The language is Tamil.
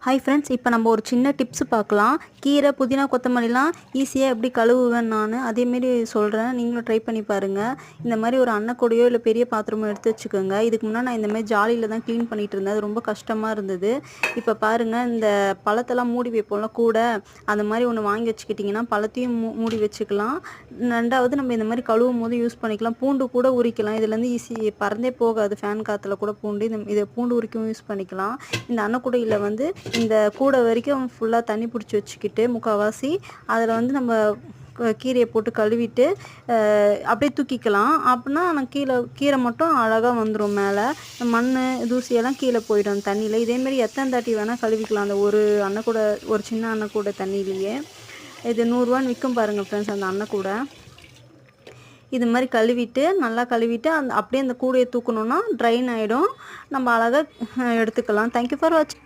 ஹாய் ஃப்ரெண்ட்ஸ், இப்போ நம்ம ஒரு சின்ன டிப்ஸ் பார்க்கலாம். கீரை, புதினா, கொத்தமல்லிலாம் ஈஸியாக எப்படி கழுவுவேன் நான் அதேமாரி சொல்கிறேன். நீங்களும் ட்ரை பண்ணி பாருங்கள். இந்த மாதிரி ஒரு அன்னக்கூடையோ இல்லை பெரிய பாத்திரமோ எடுத்து வச்சுக்கோங்க. இதுக்கு முன்னாடி நான் இந்தமாதிரி ஜாலியில் தான் க்ளீன் பண்ணிகிட்டு இருந்தேன். அது ரொம்ப கஷ்டமாக இருந்தது. இப்போ பாருங்கள், இந்த பழத்தெல்லாம் மூடி வைப்போம்ல கூட, அந்த மாதிரி ஒன்று வாங்கி வச்சுக்கிட்டிங்கன்னா பழத்தையும் மூடி வச்சுக்கலாம். ரெண்டாவது நம்ம இந்த மாதிரி கழுவும் போது யூஸ் பண்ணிக்கலாம். பூண்டு கூட உரிக்கலாம். இதுலேருந்து ஈஸி பறந்தே போகாது. ஃபேன் காற்றுல கூட பூண்டு இதை பூண்டு உரிக்கவும் யூஸ் பண்ணிக்கலாம். இந்த அன்னக்கூடையில் வந்து இந்த கூடை வரைக்கும் ஃபுல்லாக தண்ணி பிடிச்சி வச்சுக்கிட்டு முக்கால்வாசி அதில் வந்து நம்ம கீரையை போட்டு கழுவிட்டு அப்படியே தூக்கிக்கலாம். அப்படின்னா நான் கீரை மட்டும் அழகாக வந்துடும். மேலே மண் தூசியெல்லாம் கீழே போயிடும் தண்ணியில். இதேமாரி எத்தனை தாட்டி வேணால் கழுவிக்கலாம். அந்த ஒரு அன்னக்கூடை, ஒரு சின்ன அன்னக்கூடை தண்ணியிலேயே. இது 100 விற்கும் பாருங்கள் ஃப்ரெண்ட்ஸ் அந்த அன்னக்கூடை. இது மாதிரி கழுவிட்டு நல்லா கழுவிட்டு அப்படியே அந்த கூடையை தூக்கணுன்னா ட்ரைன் ஆகிடும். நம்ம அழகாக எடுத்துக்கலாம். தேங்க்யூ ஃபார் வாட்சிங்.